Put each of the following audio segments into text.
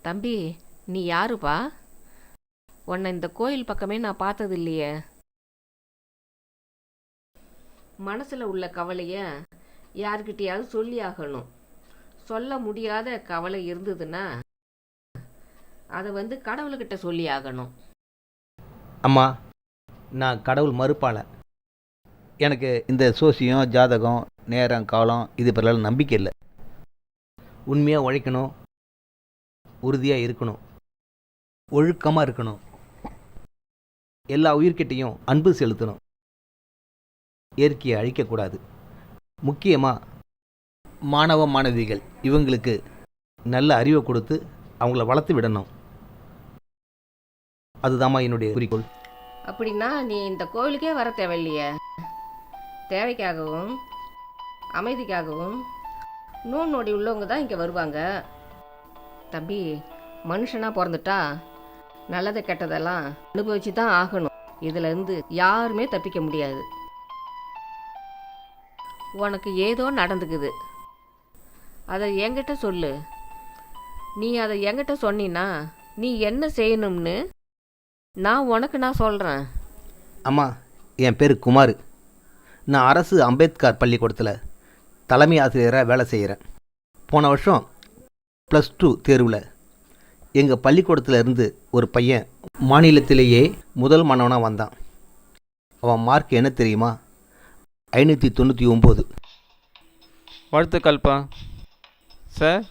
தம்பி, நீ யாருப்பா? உன்னை இந்த கோயில் பக்கமே நான் பார்த்தது இல்லையே. மனசில் உள்ள கவலையை யார்கிட்டையாவது சொல்லி ஆகணும். சொல்ல முடியாத கவலை இருந்ததுன்னா அதை கடவுள்கிட்ட சொல்லி ஆகணும். அம்மா, நான் கடவுள் மறுப்பாள. எனக்கு இந்த சோசியம், ஜாதகம், நேரம், காலம் இது பிறகு நம்பிக்கை இல்லை. உண்மையாக உழைக்கணும், உறுதியாக இருக்கணும், ஒழுக்கமாக இருக்கணும், எல்லா உயிர்கிட்டையும் அன்பு செலுத்தணும், இயற்கையை அழிக்கக்கூடாது. முக்கியமாக மாணவ மாணவிகள் இவங்களுக்கு நல்ல அறிவை கொடுத்து அவங்கள வளர்த்து விடணும். அதுதாம்மா என்னுடைய குறிக்கோள். அப்படின்னா நீ இந்த கோவிலுக்கே வர தேவையில்லையே. தேவைக்காகவும் அமைதிக்காகவும் நோடி உள்ளவங்க தான் இங்கே வருவாங்க. தம்பி, மனுஷனாக பிறந்துட்டா நல்லதை கெட்டதெல்லாம் அனுபவிச்சு தான் ஆகணும். இதிலேருந்து யாருமே தப்பிக்க முடியாது. உனக்கு ஏதோ நடந்துக்குது, அதை என்கிட்ட சொல்லு. நீ அதை என்கிட்ட சொன்னின்னா நீ என்ன செய்யணும்னு நான் சொல்கிறேன். அம்மா, என் பேர் குமார். நான் அரசு அம்பேத்கர் பள்ளிக்கூடத்தில் தலைமை ஆசிரியராக வேலை செய்கிறேன். போன வருஷம் +2 தேர்வில் எங்கள் பள்ளிக்கூடத்தில் இருந்து ஒரு பையன் மாநிலத்திலேயே முதல் மாணவனாக வந்தான். அவன் மார்க் என்ன தெரியுமா? 599. வாழ்த்துக்கள்ப்பா. சார்,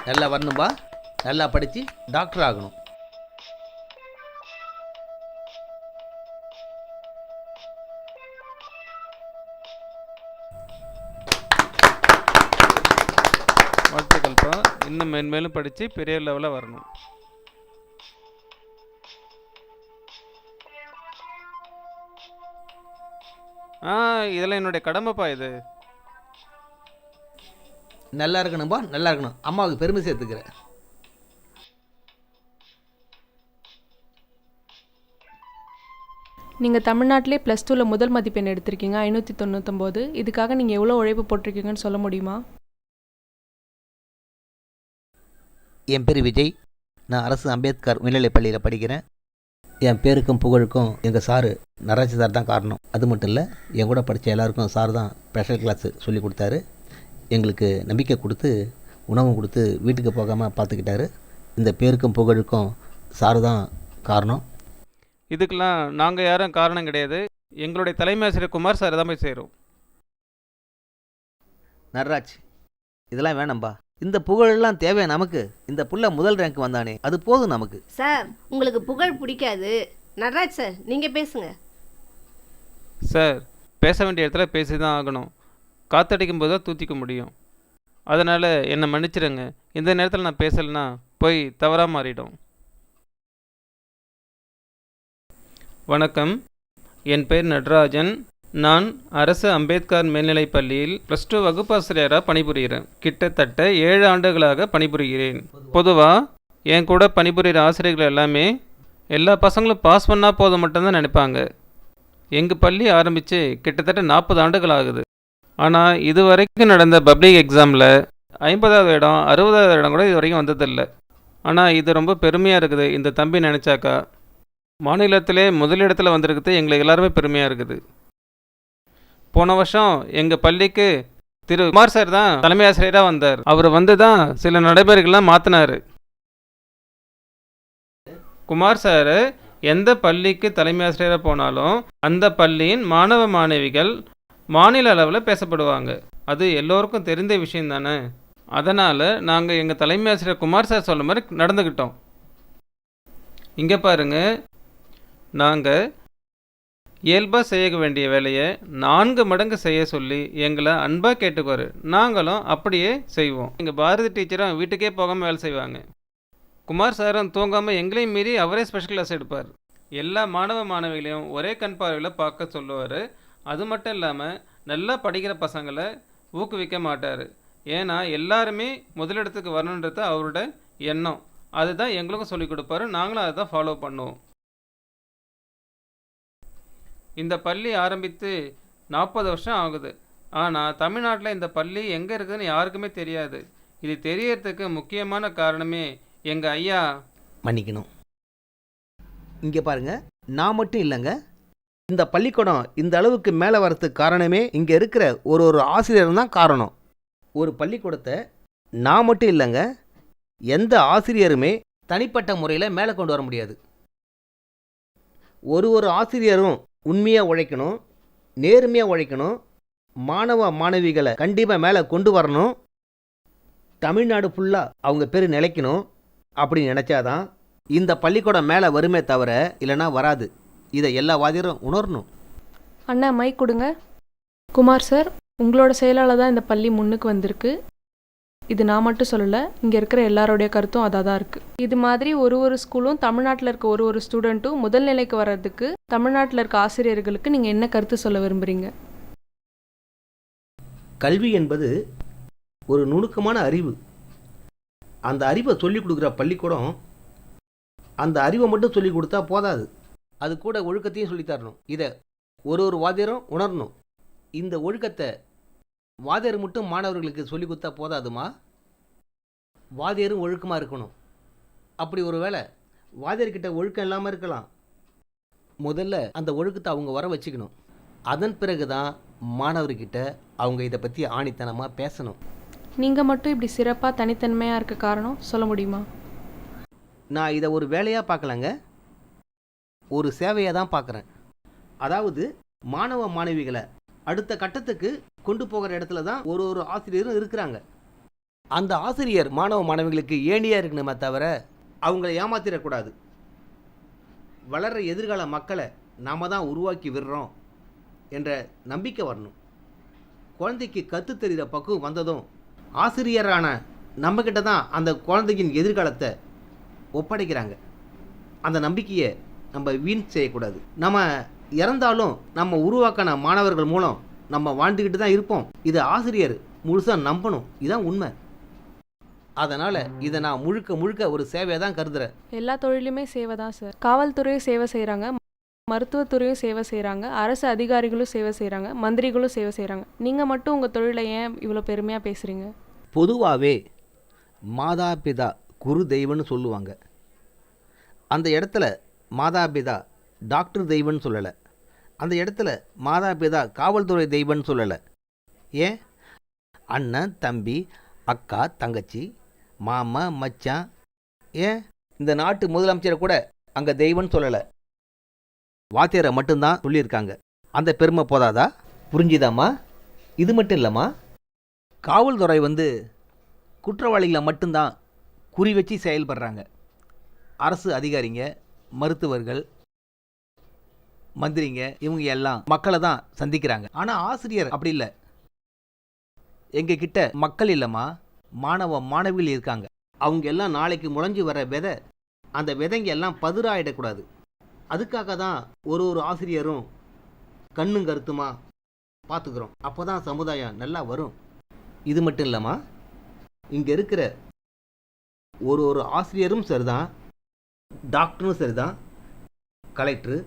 நல்லா வரணும்பா, நல்லா படித்து டாக்டர் ஆகணும். வாழ்த்துக்கள்ப்பா. இன்னும் மேன்மேலும் படித்து பெரிய லெவலில் வரணும். இதெல்லாம் என்னுடைய கடமைப்பா. இது நல்லா இருக்கணும்பா, நல்லா இருக்கணும். அம்மாவுக்கு பெருமை சேர்த்துக்கிறேன். நீங்கள் தமிழ்நாட்டிலே +2ல் முதல் மதிப்பெண் எடுத்திருக்கீங்க, 599. இதுக்காக நீங்கள் எவ்வளோ உழைப்பு போட்டிருக்கீங்கன்னு சொல்ல முடியுமா? என் பேர் விஜய். நான் அரசு அம்பேத்கர் மேல்நிலைப் பள்ளியில் படிக்கிறேன். என் பேருக்கும் புகழுக்கும் எங்கள் சாரு நடராஜ சார் தான் காரணம். அது மட்டும் இல்லை, என் கூட படித்த எல்லாருக்கும் சார் தான் ஸ்பெஷல் கிளாஸு சொல்லி கொடுத்தாரு. எங்களுக்கு நம்பிக்கை கொடுத்து உணவு கொடுத்து வீட்டுக்கு போகாமல் பார்த்துக்கிட்டாரு. இந்த பேருக்கும் புகழுக்கும் சாரு தான் காரணம். இதுக்கெல்லாம் நாங்கள் யாரும் காரணம் கிடையாது. எங்களுடைய தலைமை ஆசிரியர் குமார் சார் தான் போய் சேரும். நடராஜ், இதெல்லாம் வேணாம்பா. இந்த புகழெல்லாம் தேவை நமக்கு. இந்த புள்ள முதல் ரேங்க் வந்தானே, அது போதும் நமக்கு. சார், உங்களுக்கு புகழ் பிடிக்காது. நடராஜ் சார், நீங்கள் பேசுங்க. சார், பேச வேண்டிய இடத்துல பேசி தான் ஆகணும். காற்றடிக்கும் போது தான் தூத்திக்க முடியும். அதனால் என்னை மன்னிச்சிடுங்க. இந்த நேரத்தில் நான் பேசலைன்னா போய் தவறாக மாறிடும். வணக்கம், என் பேர் நடராஜன். நான் அரசு அம்பேத்கர் மேல்நிலைப் பள்ளியில் +2 வகுப்பாசிரியராக பணிபுரிகிறேன். கிட்டத்தட்ட 7 ஆண்டுகளாக பணிபுரிகிறேன். பொதுவாக என் கூட பணிபுரிகிற ஆசிரியர்கள் எல்லாமே எல்லா பசங்களும் பாஸ் பண்ணால் போதும் மட்டும்தான் நினைப்பாங்க. எங்கள் பள்ளி ஆரம்பித்து கிட்டத்தட்ட 40 ஆண்டுகள் ஆகுது. ஆனால் இது வரைக்கும் நடந்த பப்ளிக் எக்ஸாமில் 50வது இடம் 60வது இடம் கூட இது வரைக்கும் வந்ததில்லை. ஆனால் இது ரொம்ப பெருமையாக இருக்குது. இந்த தம்பி நினச்சாக்கா மாநிலத்திலே முதலிடத்தில் வந்திருக்குது. எங்களுக்கு எல்லாருமே பெருமையாக இருக்குது. போன வருஷம் எங்கள் பள்ளிக்கு திரு குமார் சார் தான் தலைமை ஆசிரியராக வந்தார். அவர் வந்து தான் சில நடைமுறைகள்லாம் மாற்றினார். குமார் சார் எந்த பள்ளிக்கு தலைமை ஆசிரியராக போனாலும் அந்த பள்ளியின் மாணவ மாணவிகள் மாநில அளவில் பேசப்படுவாங்க. அது எல்லோருக்கும் தெரிந்த விஷயம் தானே. அதனால் நாங்கள் எங்கள் தலைமை ஆசிரியர் குமார் சார் சொல்ல மாதிரி நடந்துக்கிட்டோம். இங்கே பாருங்க, நாங்கள் இயல்பாக செய்ய வேண்டிய வேலையை 4 மடங்கு செய்ய சொல்லி எங்களை அன்பாக கேட்டுக்குவார். நாங்களும் அப்படியே செய்வோம். எங்கள் பாரதி டீச்சரும் வீட்டுக்கே போகாமல் வேலை செய்வாங்க. குமார் சாரும் தூங்காமல் எங்களையும் மீறி அவரே ஸ்பெஷல் கிளாஸ் எடுப்பார். எல்லா மாணவ மாணவிகளையும் ஒரே கண் பார்வையில் பார்க்க சொல்லுவார். அது மட்டும் இல்லாமல் நல்லா படிக்கிற பசங்களை ஊக்குவிக்க மாட்டார். ஏன்னா எல்லாருமே முதலிடத்துக்கு வரணுன்றது அவரோட எண்ணம். அதுதான் எங்களுக்கும் சொல்லிக் கொடுப்பாரு. நாங்களும் அதை தான் ஃபாலோ பண்ணுவோம். இந்த பள்ளி ஆரம்பித்து 40 வருஷம் ஆகுது. ஆனால் தமிழ்நாட்டில் இந்த பள்ளி எங்கே இருக்குதுன்னு யாருக்குமே தெரியாது. இது தெரியறதுக்கு முக்கியமான காரணமே எங்கள் ஐயா. மன்னிக்கணும். இங்கே பாருங்க, நான் மட்டும் இல்லைங்க, இந்த பள்ளிக்கூடம் இந்த அளவுக்கு மேலே வரதுக்கு காரணமே இங்கே இருக்கிற ஒரு ஆசிரியர் தான் காரணம். ஒரு பள்ளிக்கூடத்தை நான் மட்டும் இல்லைங்க, எந்த ஆசிரியருமே தனிப்பட்ட முறையில் மேலே கொண்டு வர முடியாது. ஒரு ஆசிரியரும் உண்மையாக உழைக்கணும், நேர்மையாக உழைக்கணும், மாணவ மாணவிகளை கண்டிப்பாக மேலே கொண்டு வரணும், தமிழ்நாடு ஃபுல்லாக அவங்க பேர் நிலைக்கணும். அப்படி நினச்சாதான் இந்த பள்ளிக்கூடம் மேலே வருமே தவிர இல்லைன்னா வராது. இதை எல்லா வாதியரும் உணரணும். அண்ணா மைக் கொடுங்க. குமார் சார், உங்களோட செயலால் தான் இந்த பள்ளி முன்னுக்கு வந்திருக்கு. இது நான் மட்டும் சொல்லலை, இங்கே இருக்கிற எல்லாரோடைய கருத்தும் அதாக தான் இருக்குது. இது மாதிரி ஒரு ஸ்கூலும் தமிழ்நாட்டில் இருக்க ஒரு ஸ்டூடெண்ட்டும் முதல் நிலைக்கு வர்றதுக்கு தமிழ்நாட்டில் இருக்க ஆசிரியர்களுக்கு நீங்கள் என்ன கருத்து சொல்ல விரும்புகிறீங்க? கல்வி என்பது ஒரு நுணுக்கமான அறிவு. அந்த அறிவை சொல்லிக் கொடுக்குற பள்ளிக்கூடம் அந்த அறிவை மட்டும் சொல்லிக் கொடுத்தா போதாது, அது கூட ஒழுக்கத்தையும் சொல்லித்தரணும். இதை ஒரு வாத்தியரும் உணரணும். இந்த ஒழுக்கத்தை வாத்தியார் மட்டும் மாணவர்களுக்கு சொல்லிக் கொடுத்தா போதாதுமா, வாத்தியாரும் ஒழுக்கமாக இருக்கணும். அப்படி ஒரு வேளை வாத்தியார்கிட்ட ஒழுக்கம் இல்லாமல் இருக்கலாம். முதல்ல அந்த ஒழுக்கத்தை அவங்க வர வச்சுக்கணும். அதன் பிறகு தான் மாணவர்கிட்ட அவங்க இதை பற்றி ஆணித்தனமாக பேசணும். நீங்கள் மட்டும் இப்படி சிறப்பாக தனித்தன்மையாக இருக்க காரணம் சொல்ல முடியுமா? நான் இதை ஒரு வேலையாக பார்க்கலங்க, ஒரு சேவையாக தான் பார்க்குறேன். அதாவது மாணவ மாணவிகளை அடுத்த கட்டத்துக்கு கொண்டு போகிற இடத்துல தான் ஒரு ஆசிரியரும் இருக்கிறாங்க. அந்த ஆசிரியர் மாணவ மாணவிகளுக்கு ஏணியாக இருக்கணுமே தவிர அவங்கள ஏமாத்திடக்கூடாது. வளர்கிற எதிர்கால மக்களை நாம் தான் உருவாக்கி விடுறோம் என்ற நம்பிக்கை வரணும். குழந்தைக்கு கற்றுத் தெரிகிற பக்குவம் வந்ததும் ஆசிரியரான நம்மக்கிட்ட தான் அந்த குழந்தையின் எதிர்காலத்தை ஒப்படைக்கிறாங்க. அந்த நம்பிக்கையை நம்ம வீண் செய்யக்கூடாது. நம்ம இறந்தாலும் நம்ம உருவாக்கின மாணவர்கள் மூலம் நம்ம வாழ்ந்துக்கிட்டு தான் இருப்போம். இதை ஆசிரியர் முழுசாக நம்பணும். இதுதான் உண்மை. அதனால் இதை நான் முழுக்க ஒரு சேவையை தான் கருதுகிறேன். எல்லா தொழிலுமே சேவை தான் சார். காவல்துறையும் சேவை செய்கிறாங்க, மருத்துவத்துறையும் சேவை செய்கிறாங்க, அரசு அதிகாரிகளும் சேவை செய்கிறாங்க, மந்திரிகளும் சேவை செய்கிறாங்க. நீங்கள் மட்டும் உங்கள் தொழிலை ஏன் இவ்வளோ பெருமையாக பேசுகிறீங்க? பொதுவாகவே மாதா பிதா குரு தெய்வம்னு சொல்லுவாங்க. அந்த இடத்துல மாதா பிதா டாக்டர் தெய்வம்னு சொல்லலை, அந்த இடத்துல மாதா பிதா காவல்துறை தெய்வம்னு சொல்லலை. ஏன் அண்ணன் தம்பி அக்கா தங்கச்சி மாமா மச்சான், ஏன் இந்த நாட்டு முதலமைச்சரை கூட அங்கே தெய்வம்னு சொல்லலை, வாத்தியாரை மட்டும்தான் சொல்லியிருக்காங்க. அந்த பெருமை போதாதா? புரிஞ்சுதாம்மா? இது மட்டும் இல்லைம்மா, காவல்துறை குற்றவாளிகளை மட்டும்தான் குறி வச்சு செயல்படுறாங்க. அரசு அதிகாரிங்க, மருத்துவர்கள், மந்திரிங்க, இவங்க எல்லாம் மக்களை தான் சந்திக்கிறாங்க. ஆனால் ஆசிரியர் அப்படி இல்லை. எங்ககிட்ட மக்கள் இல்லைம்மா, மாணவ மாணவிகள் இருக்காங்க. அவங்க எல்லாம் நாளைக்கு முளைஞ்சி வர விதை, அந்த விதைங்க எல்லாம் பதிராயிடக்கூடாது. அதுக்காக தான் ஒரு ஆசிரியரும் கண்ணும் கருத்துமா பார்த்துக்கிறோம். அப்போ தான் சமுதாயம் நல்லா வரும். இது மட்டும் இல்லைம்மா, இங்கே இருக்கிற ஒரு ஆசிரியரும் சரிதான், டாக்டரும் சரிதான், கலெக்டரு,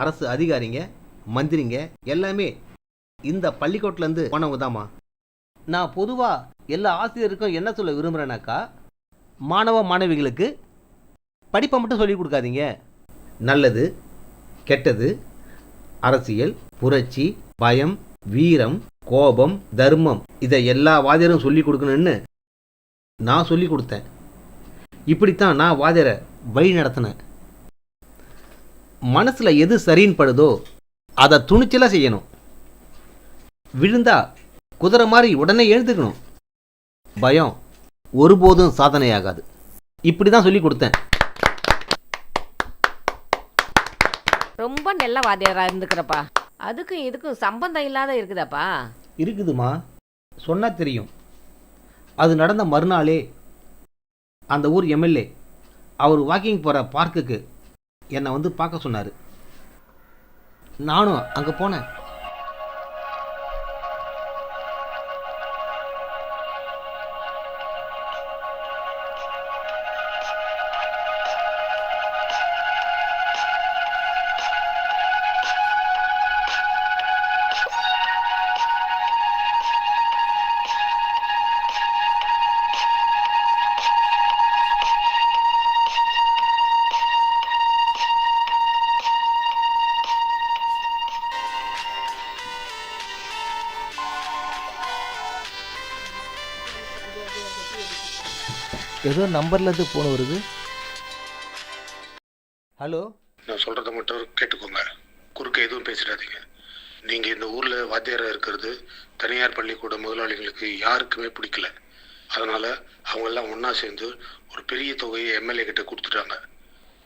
அரசு அதிகாரிங்க, மந்திரிங்க எல்லாமே இந்த பள்ளிக்கூட்டிலேருந்து போனவங்க தாம்மா. நான் பொதுவாக எல்லா ஆசிரியருக்கும் என்ன சொல்ல விரும்புகிறேன்னாக்கா, மாணவ மாணவிகளுக்கு படிப்பை மட்டும் சொல்லிக் கொடுக்காதீங்க. நல்லது, கெட்டது, அரசியல், புரட்சி, பயம், வீரம், கோபம், தர்மம், இதை எல்லா வாத்தியரும் சொல்லிக் கொடுக்கணும்னு நான் சொல்லி கொடுத்தேன். இப்படித்தான் நான் வாத்தியரை வழி நடத்தினேன். மனசில் எது சரின்னு படுதோ அதை துணிச்சலாக செய்யணும். விழுந்தா குதிரை மாதிரி உடனே எழுந்துக்கணும். பயம் ஒருபோதும் சாதனையாகாது. இப்படி தான் சொல்லி கொடுத்தேன். ரொம்ப நல்ல வாத்தியாராக இருந்துக்கிறப்பா. அதுக்கும் இதுக்கும் சம்பந்தம் இல்லாத இருக்குதாப்பா? இருக்குதுமா, சொன்னால் தெரியும். அது நடந்த மறுநாளே அந்த ஊர் எம்எல்ஏ அவர் வாக்கிங் போகிற பார்க்குக்கு என்னை வந்து பார்க்க சொன்னார். நானும் அங்கே போனேன். ஏதோ நம்பர்லேருந்து ஃபோன் வருது. ஹலோ, நான் சொல்கிறத மட்டும் கேட்டுக்கோங்க. குறுக்க எதுவும் பேசிடாதீங்க. நீங்கள் இந்த ஊரில் வாத்தியாராக இருக்கிறது தனியார் பள்ளிக்கூட முதலாளிகளுக்கு யாருக்குமே பிடிக்கல. அதனால் அவங்கெல்லாம் ஒன்றா சேர்ந்து ஒரு பெரிய தொகையை எம்எல்ஏ கிட்ட கொடுத்துட்டாங்க.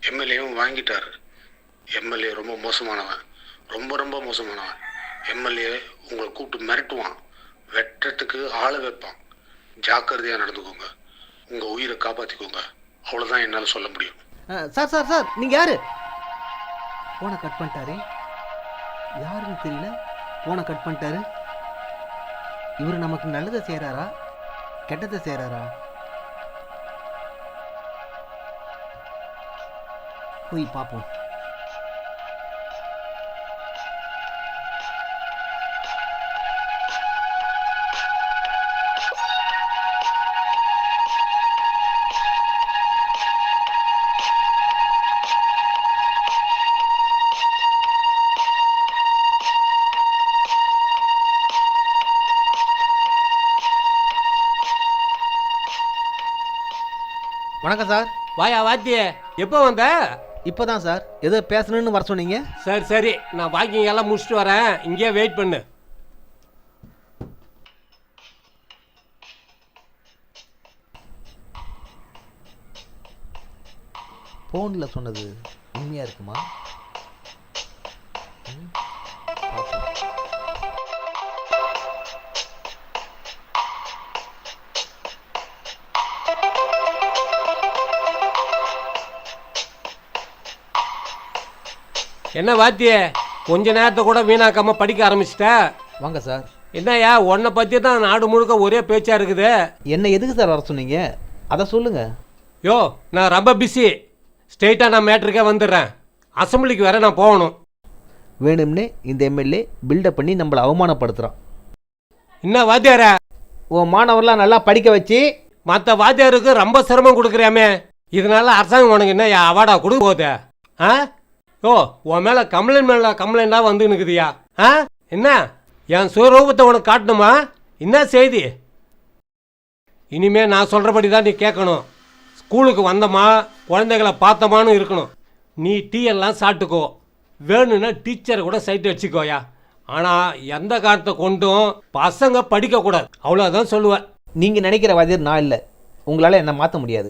எம்எல்ஏவும் வாங்கிட்டார். எம்எல்ஏ ரொம்ப மோசமானவன், ரொம்ப ரொம்ப மோசமானவன். எம்எல்ஏ உங்களை கூப்பிட்டு மிரட்டுவான், வெட்டுறதுக்கு ஆளை வைப்பான். ஜாக்கிரதையாக நடந்துக்கோங்க. உங்கள் உயிரை காப்பாற்றிக்கோங்க. அவ்வளோதான் என்னால் சொல்ல முடியும். சார் சார் சார், நீங்கள் யார்? ஃபோனை கட் பண்ணிட்டாரு. யாருன்னு தெரியல, ஃபோனை கட் பண்ணிட்டாரு. இவர் நமக்கு நல்லதை செய்கிறாரா கெட்டதை செய்கிறாரா? போய் பார்ப்போம். வணக்கம் சார். வாயா வாத்திய, எப்போ வந்த? இப்போ தான் சார், ஏதோ பேசணுன்னு வர சொன்னீங்க. சரி சரி, நான் வாக்கிங் எல்லாம் முடிச்சுட்டு வரேன், இங்கேயே வெயிட் பண்ணு. ஃபோனில் சொன்னது உண்மையாக இருக்குமா? பார்ப்போம். என்ன வாத்திய, கொஞ்ச நேரத்தை கூட வீணாக்காம படிக்க ஆரம்பிச்சிட்ட? வாங்க சார். என்னய்யா, உன்னை பற்றி தான் நாடு முழுக்க ஒரே பேச்சாக இருக்குது. என்ன எதுக்கு சார் வர சொன்னீங்க? அதை சொல்லுங்கள். யோ, நான் ரொம்ப பிஸி. ஸ்ட்ரெயிட்டாக நான் மேட்ருக்கே வந்துடுறேன். அசம்பிளிக்கு வேற நான் போகணும். வேணும்னே இந்த எம்எல்ஏ பில்டப் பண்ணி நம்மளை அவமானப்படுத்துகிறான். என்ன வாத்தியார, உன் மாணவர்லாம் நல்லா படிக்க வச்சு மற்ற வாத்தியாருக்கு ரொம்ப சிரமம் கொடுக்குறியாமே, இதனால அரசாங்கம் உனக்கு என்ன அவார்டா கொடுக்க போகுது? ஆ ஓ, உன் மேலே கம்ப்ளைண்டாக வந்து நிற்குதியா? ஆ என்ன, என் சுயரூபத்தை உனக்கு காட்டணுமா? என்ன செய்தி? இனிமே நான் சொல்கிறபடி தான் நீ கேட்கணும். ஸ்கூலுக்கு வந்தோமா, குழந்தைகளை பார்த்தோமான்னு இருக்கணும். நீ டீ எல்லாம் சாப்பிட்டுக்கோ, வேணும்னா டீச்சரை கூட சைட் அடிச்சுக்கோயா. ஆனால் எந்த காரணத்தை கொண்டும் பசங்க படிக்கக்கூடாது, அவ்வளோதான் சொல்லுவேன். நீங்கள் நினைக்கிற வாத்தியார் நான் இல்லை. உங்களால் என்ன மாற்ற முடியாது.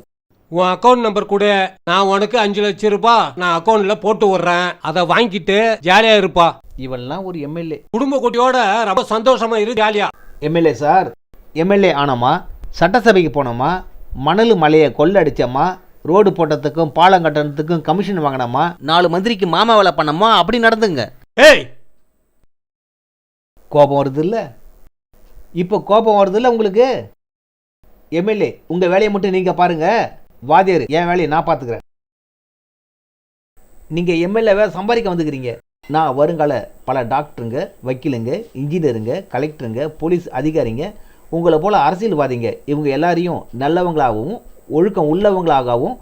உன் அக்கௌண்ட் நம்பர் கொடு, நான் உனக்கு 5 லட்சம் ரூபாய் நான் அக்கௌண்ட்டில் போட்டு விட்றேன். அதை வாங்கிட்டு ஜாலியாக இருப்பா. இவெல்லாம் ஒரு எம்எல்ஏ. குடும்ப குட்டியோட ரொம்ப சந்தோஷமா இரு, ஜாலியா. எம்எல்ஏ சார், எம்எல்ஏ ஆனோமா, சட்டசபைக்கு போனோமா, மணல் மலையை கொள்ளடிச்சோமா, ரோடு போட்டதுக்கும் பாலம் கட்டணத்துக்கும் கமிஷன் வாங்கினோமா, 4 மந்திரிக்கு மாமா வேலை பண்ணோமா, அப்படி நடந்துங்க. ஏய், கோபம் வருது இல்லை? இப்போ கோபம் வருது இல்லை உங்களுக்கு? எம்எல்ஏ உங்கள் வேலையை மட்டும் நீங்கள் பாருங்கள், வாத்தியார் என் வேலையை நான் பார்த்துக்கிறேன். நீங்கள் எம்எல்ஏவை சம்பாதிக்க வந்துக்கிறீங்க. நான் வருங்கால பல டாக்டருங்க, வக்கீலுங்க, இன்ஜினியருங்க, கலெக்டருங்க, போலீஸ் அதிகாரிங்க, உங்களை போல் அரசியல்வாதிங்க, இவங்க எல்லாரையும் நல்லவங்களாகவும் ஒழுக்கம் உள்ளவங்களாகவும்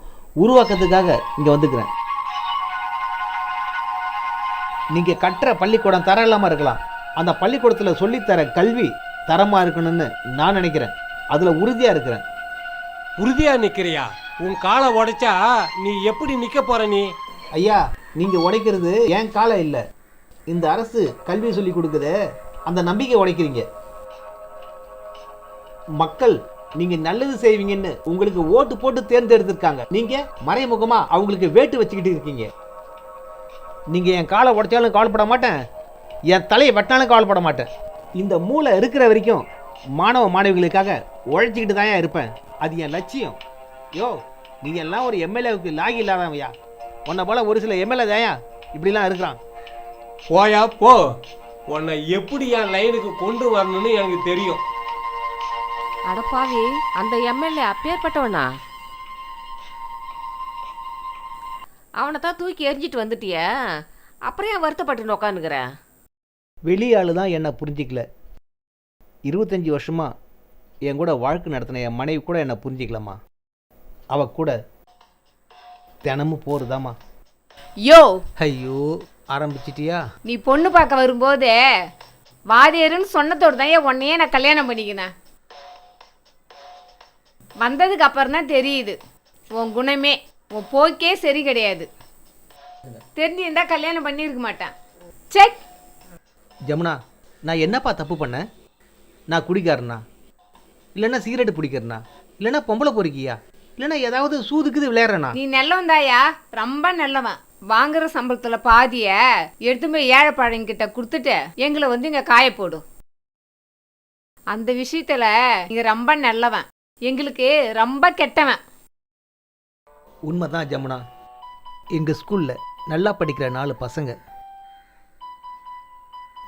உருவாக்கிறதுக்காக இங்கே வந்துக்கிறேன். நீங்கள் கட்டுற பள்ளிக்கூடம் தரம் இல்லாமல் இருக்கலாம், அந்த பள்ளிக்கூடத்தில் சொல்லித்தர கல்வி தரமாக இருக்கணும்னு நான் நினைக்கிறேன். அதில் உறுதியாக இருக்கிறேன். உறுதியா நிக்கிறியா? உன் காலை உடைச்சா நீ எப்படி நிக்க போற? நீ ஐயா, நீங்கள் உடைக்கிறது ஏன் காலம் இல்லை, இந்த அரசு கல்வி சொல்லி கொடுக்குதே அந்த நம்பிக்கை உடைக்கிறீங்க. மக்கள் நீங்க நல்லது செய்வீங்கன்னு உங்களுக்கு ஓட்டு போட்டு தேர்ந்தெடுத்திருக்காங்க. நீங்க மறைமுகமா அவங்களுக்கு வேட்டு வச்சுக்கிட்டு இருக்கீங்க. நீங்க என் காலை உடைச்சாலும் கவலைப்பட மாட்டேன், என் தலையை வெட்டினாலும் கவலைப்பட மாட்டேன். இந்த மூளை இருக்கிற வரைக்கும் மாணவ மாணவிகளுக்காக உழைச்சிக்கிட்டு தான் இருப்பேன். அது என் லட்சியம். யோ, நீ எல்லாம் ஒரு எம்எல்ஏவுக்கு லாகி இல்லாதவையா? உன்னை போல ஒரு சில எம்எல்ஏ தாயா இப்படிலாம் இருக்கிறான். போயா போ, உன்னை எப்படி என் லைனுக்கு கொண்டு வரணும்னு எனக்கு தெரியும். அடப்பாவி, அந்த எம்எல்ஏ அப்பேற்பட்டவனா? அவனை தான் தூக்கி எரிஞ்சிட்டு வந்துட்டிய, அப்புறம் ஏன் வருத்தப்பட்டு உட்காந்துக்கிற? வெளியாள் தான் என்னை புரிஞ்சிக்கல. 25 வருஷமா என் கூட வாழ்க்கை நடத்தின என் மனைவி கூட என்னை புரிஞ்சிக்கலாமா? அவ கூட தினமும் போறதாமா. யோ, ஐயோ, ஆரம்பிச்சிட்டியா? நீ பொண்ணு பார்க்க வரும்போது வாதியருன்னு சொன்னதோடு தான் உன்னையே நான் கல்யாணம் பண்ணிக்கினேன். வந்ததுக்கு அப்புறம் தான் தெரியுது உன் குணமே, உன் போக்கே சரி கிடையாது. தெரிஞ்சிருந்தா கல்யாணம் பண்ணியிருக்க மாட்டேன். செக். ஜமுனா, நான் என்னப்பா தப்பு பண்ணேன்? நான் குடிக்காரனா, இல்லைன்னா சிகரெட்டு பிடிக்கிறனா, இல்லைன்னா பொம்பளை பொறுக்கியா, இல்லைன்னா ஏதாவது சூதுக்குது விளையாடுறனா? நீ நல்லவன் தாயா, ரொம்ப நல்லவன். வாங்குற சம்பளத்துல பாதிய எடுத்து போய் ஏழைப்பாழைங்கிட்ட கொடுத்துட்டு எங்களை வந்து இங்க காய போடும். அந்த விஷயத்துல நீங்க ரொம்ப நல்லவன், எங்களுக்கு ரொம்ப கெட்டவன். உண்மைதான் ஜமுனா. எங்கள் ஸ்கூலில் நல்லா படிக்கிற 4 பசங்க,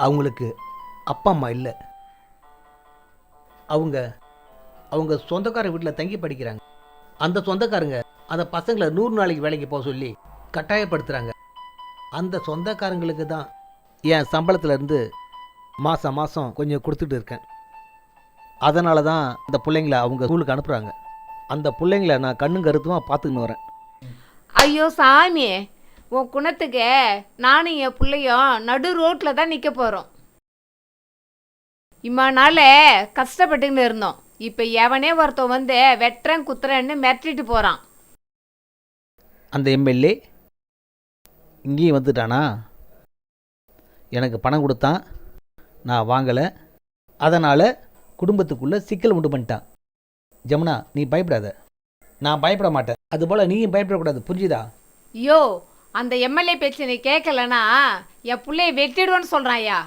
அவங்களுக்கு அப்பா அம்மா இல்லை. அவங்க அவங்க சொந்தக்கார வீட்டில் தங்கி படிக்கிறாங்க. அந்த சொந்தக்காரங்க அந்த பசங்களை 100 நாளைக்கு வேலைக்கு போக சொல்லி கட்டாயப்படுத்துகிறாங்க. அந்த சொந்தக்காரங்களுக்கு தான் என் சம்பளத்துலேருந்து மாதம் மாதம் கொஞ்சம் கொடுத்துட்டு இருக்கேன். அதனால தான் அந்த பிள்ளைங்கள அவங்க ஸ்கூலுக்கு அனுப்புகிறாங்க. அந்த பிள்ளைங்கள நான் கண்ணும் கருத்துமாக பார்த்துக்கின்னு வரேன். ஐயோ சாமி, உன் குணத்துக்கு நானும் என் பிள்ளையும் நடு ரோட்டில் தான் நிற்க போகிறோம். இம்மா நாள் கஷ்டப்பட்டுன்னு இருந்தோம். இப்போ எவனே ஒருத்தன் வந்து வெட்டுறேன் குத்துறேன்னு மிரட்டிட்டு போகிறான். அந்த எம்எல்ஏ இங்கேயும் வந்துட்டானா? எனக்கு பணம் கொடுத்தான், நான் வாங்கலை. அதனால் குடும்பத்துக்குள்ளே சிக்கல் உண்டு பண்ணிட்டான். ஜமுனா, நீ பயப்படாத, நான் பயப்பட மாட்டேன். அதுபோல் நீயும் பயப்படக்கூடாது, புரிஞ்சுதா? யோ, அந்த எம்எல்ஏ பேச்சு நீ கேட்கலனா என் பிள்ளைய வெட்டிடுவேன்னு சொல்கிறான்யா.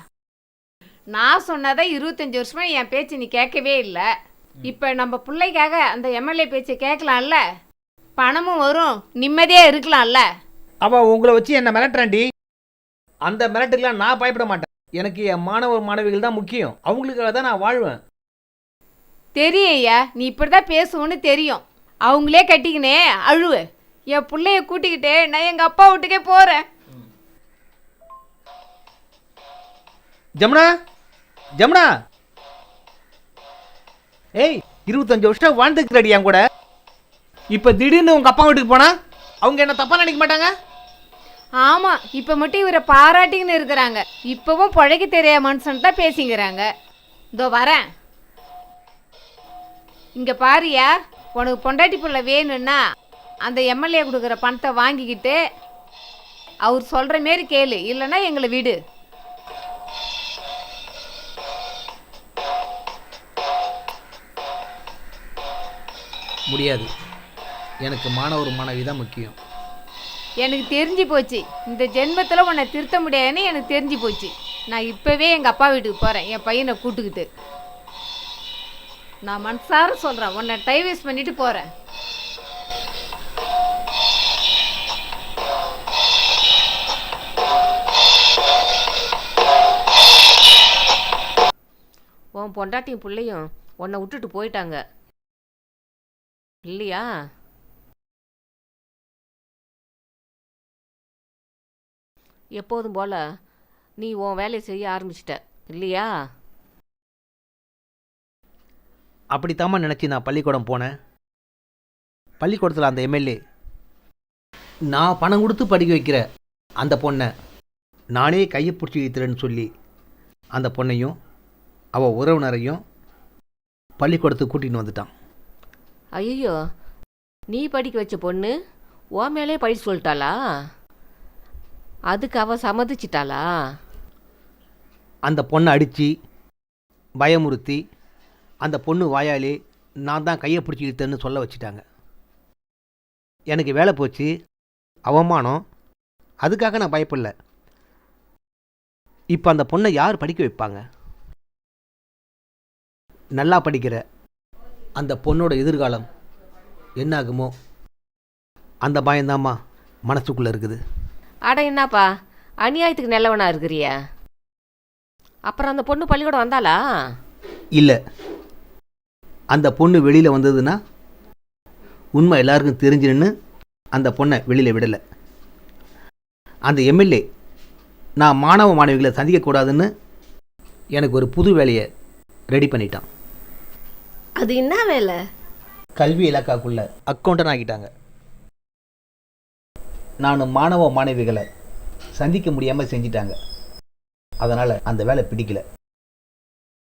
நான் சொன்னதை 25 வருஷமா என் பேச்சு நீ கேட்கவே இல்லை. இப்போ நம்ம பிள்ளைக்காக அந்த எம்எல்ஏ பேச்சை கேட்கலாம்ல, பணமும் வரும், நிம்மதியாக இருக்கலாம்ல. அவள் உங்களை வச்சு என்னை மிரட்டுறாண்டி. அந்த மிரட்டுக்கெலாம் நான் பயப்பட மாட்டேன். எனக்கு என் மாணவ மாணவிகள் தான் முக்கியம். அவங்களுக்காக தான் நான் வாழ்வேன். தெரியும் ஐயா, நீ இப்படி தான் பேசுவோன்னு தெரியும். அவங்களே கட்டிக்கினே அழுவு. என் பிள்ளைய கூட்டிக்கிட்டே நான் எங்கள் அப்பா வீட்டுக்கே போகிறேன். ஜமுனா, ஜமுனா, ஏய், 25 வருஷம் வாழ்ந்துக்கிறடி என் கூட. இப்போ திடீர்னு உங்கள் அப்பா வீட்டுக்கு போனா அவங்க என்ன தப்பாக நினைக்க மாட்டாங்க? ஆமாம், இப்போ மட்டும் இவரை பாராட்டிங்கன்னு இருக்கிறாங்க. இப்போவும் பழகி தெரியாத மனுஷன் தான் பேசிங்கிறாங்க. இதோ வரேன். இங்கே பாரியா, உனக்கு பொண்டாட்டி பிள்ளை வேணும்னா அந்த எம்எல்ஏ கொடுக்குற பணத்தை வாங்கிக்கிட்டு அவர் சொல்கிற மாரி கேளு, இல்லைன்னா எங்களை விடு. முடியாது, எனக்கு மாணவர் மாணவி தான் முக்கியம். எனக்கு தெரிஞ்சு போச்சு, இந்த ஜென்மத்தில் உன்னை திருத்த முடியாதுன்னு எனக்கு தெரிஞ்சு போச்சு. நான் இப்போவே எங்கள் அப்பா வீட்டுக்கு போகிறேன், என் பையனை கூட்டுக்கிட்டு. நான் மனசார சொல்கிறேன், உன்னை டைம் வேஸ்ட் பண்ணிட்டு போகிறேன். உன் பொண்டாட்டியும் பிள்ளையும் உன்னை விட்டுட்டு போயிட்டாங்க இல்லையா? எப்போதும் போல் நீ உன் வேலையை செய்ய ஆரம்பிச்சிட்ட இல்லையா? அப்படித்தாம்மா நினச்சி நான் பள்ளிக்கூடம் போனேன். பள்ளிக்கூடத்தில் அந்த எம்எல்ஏ நான் பணம் கொடுத்து படிக்க வைக்கிற அந்த பொண்ணை நானே கையை பிடிச்சி வைக்கிறேன்னு சொல்லி அந்த பொண்ணையும் அவள் உறவினரையும் பள்ளிக்கூடத்துக்கு கூட்டின்னு வந்துட்டான். ஐயோ, நீ படிக்க வச்ச பொண்ணு உன் மேலே பழி சொல்லிட்டாளா? அதுக்கு அவ சம்மதிச்சிட்டாளா? அந்த பொண்ணை அடித்து பயமுறுத்தி அந்த பொண்ணு வாயாலே நான் தான் கையை பிடிச்சி இழுத்தேன்னு சொல்ல வச்சுட்டாங்க. எனக்கு வேலை போச்சு, அவமானம். அதுக்காக நான் பயப்படல. இப்போ அந்த பொண்ணை யார் படிக்க வைப்பாங்க? நல்லா படிக்கிற அந்த பொண்ணோட எதிர்காலம் என்னாகுமோ அந்த பயம்தாம்மா மனசுக்குள்ளே இருக்குது. அட என்னப்பா, அநியாயத்துக்கு நல்லவனா இருக்கிறியா? அப்புறம் அந்த பொண்ணு பள்ளிக்கூடம் வந்தாளா? இல்லை, அந்த பொண்ணு வெளியில் வந்ததுன்னா உண்மை எல்லாருக்கும் தெரிஞ்சுன்னு அந்த பொண்ணை வெளியில் விடலை. அந்த எம்எல்ஏ நான் மாணவ மாணவிகளை சந்திக்கக்கூடாதுன்னு எனக்கு ஒரு புது வேலையை ரெடி பண்ணிட்டான். அது என்ன வேலை? கல்வி இலாக்காக்குள்ள அக்கௌண்டன் ஆகிட்டாங்க. நான் மாணவ மாணவிகளை சந்திக்க முடியாமல் செஞ்சிட்டாங்க. அதனால் அந்த வேலை பிடிக்கல.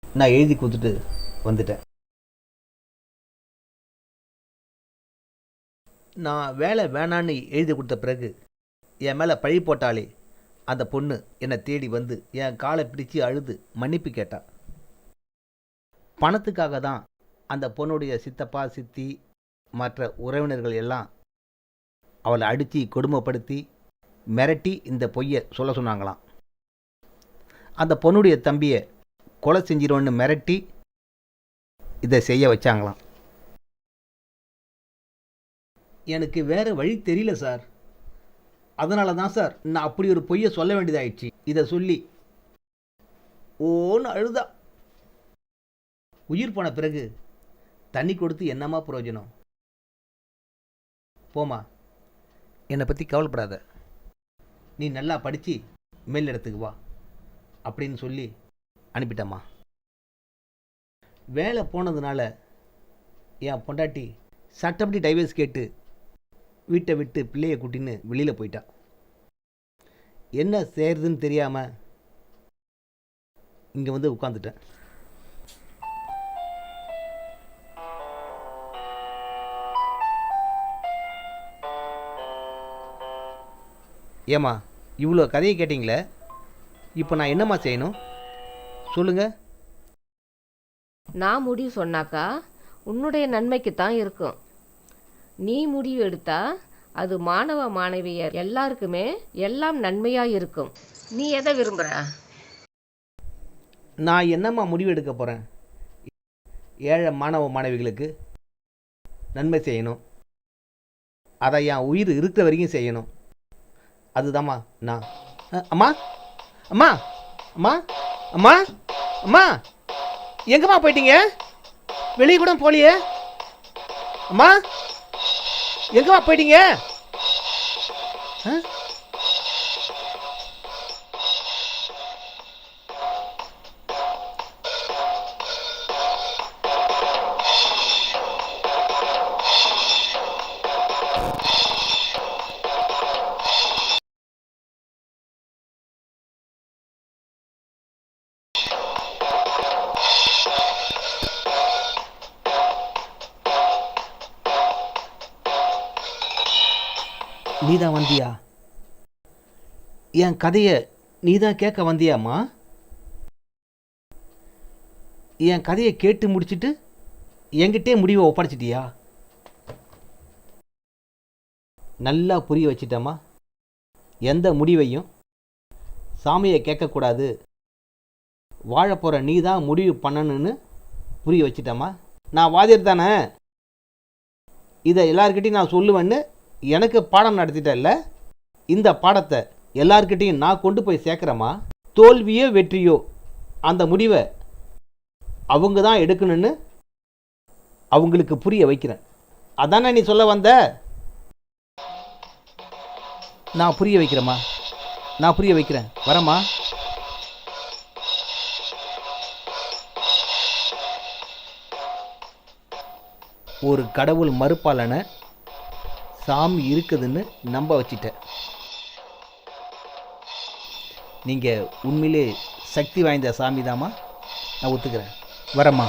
நான் எழுதி கொடுத்துட்டு வந்துட்டேன். நான் வேலை வேணான்னு எழுதி கொடுத்த பிறகு என் மேலே பழி போட்டாலே அந்த பொண்ணு என்னை தேடி வந்து என் காலை பிடிச்சி அழுது மன்னிப்பு கேட்டா. பணத்துக்காக தான் அந்த பொண்ணுடைய சித்தப்பா சித்தி மற்ற உறவினர்கள் எல்லாம் அவளை அடித்து கொடுமைப்படுத்தி மிரட்டி இந்த பொய்யை சொல்ல சொன்னாங்களாம். அந்த பொண்ணுடைய தம்பியை கொலை செஞ்சிருவோன்னு மிரட்டி இதை செய்ய வச்சாங்களாம். எனக்கு வேறு வழி தெரியல சார். அதனால தான் சார் நான் அப்படி ஒரு பொய்யை சொல்ல வேண்டியதாயிடுச்சு. இதை சொல்லி ஓன்னு அழுதா. உயிர் போன பிறகு தண்ணி கொடுத்து என்னமா பிரயோஜனம்? போமா, என்னை பற்றி கவலைப்படாத, நீ நல்லா படித்து மேல் இடத்துக்கு வா அப்படின்னு சொல்லி அனுப்பிட்டம்மா. வேலை போனதுனால என் பொண்டாட்டி சட்டப்படி டைவர்ஸ் கேட்டு வீட்டை விட்டு பிள்ளையை கூட்டின்னு வெளியில் போயிட்டா. என்ன செய்யறதுன்னு தெரியாமல் இங்கே வந்து உட்காந்துட்டேன். ஏம்மா, இவ்வளோ கதையை கேட்டிங்களே, இப்போ நான் என்னம்மா செய்யணும் சொல்லுங்கள். நான் முடிவு சொன்னாக்கா உன்னுடைய நன்மைக்கு தான் இருக்கும். நீ முடிவு எடுத்தா அது மாணவ மாணவியர் எல்லாருக்குமே எல்லாம் நன்மையாக இருக்கும். நீ எதை விரும்புகிற? நான் என்னம்மா முடிவு எடுக்க போகிறேன்? ஏழை மாணவ மாணவிகளுக்கு நன்மை செய்யணும். அதை என் உயிர் இருக்கிற வரைக்கும் செய்யணும். அதுதாம்மா நான். அம்மா அம்மா அம்மா அம்மா அம்மா, எங்கம்மா போயிட்டீங்க? வெளியே கூட போலியே. அம்மா, எங்கம்மா போயிட்டீங்க? நீதான் வந்தியா? என் கதையை நீதான் கேட்க வந்தியாம்மா? என் கதையை கேட்டு முடிச்சுட்டு என்கிட்டே முடிவை ஒப்படைச்சிட்டியா? நல்லா புரிய வச்சிட்டம்மா. எந்த முடிவையும் சாமியை கேட்கக்கூடாது, வாழ போகிற நீ தான் முடிவு பண்ணணுன்னு புரிய வச்சிட்டம்மா. நான் வாதியர் தானே, இதை எல்லார்கிட்டையும் நான் சொல்லுவேன்னு எனக்கு பாடம் நடத்திட்டல்ல. இந்த பாடத்தை எல்லார்கிட்டையும் நான் கொண்டு போய் சேர்க்குறேம்மா. தோல்வியோ வெற்றியோ அந்த முடிவை அவங்க தான் எடுக்கணும்னு அவங்களுக்கு புரிய வைக்கிறேன். அதானே நீ சொல்ல வந்த? நான் புரிய வைக்கிறேம்மா, நான் புரிய வைக்கிறேன். வரேம்மா. ஒரு கடவுள் மறுப்பாளனை சாமி இருக்குதுன்னு நம்ப வச்சிட்டேன். நீங்கள் உண்மையிலே சக்தி வாய்ந்த சாமி தாம்மா, நான் ஒத்துக்கிறேன். வரேம்மா.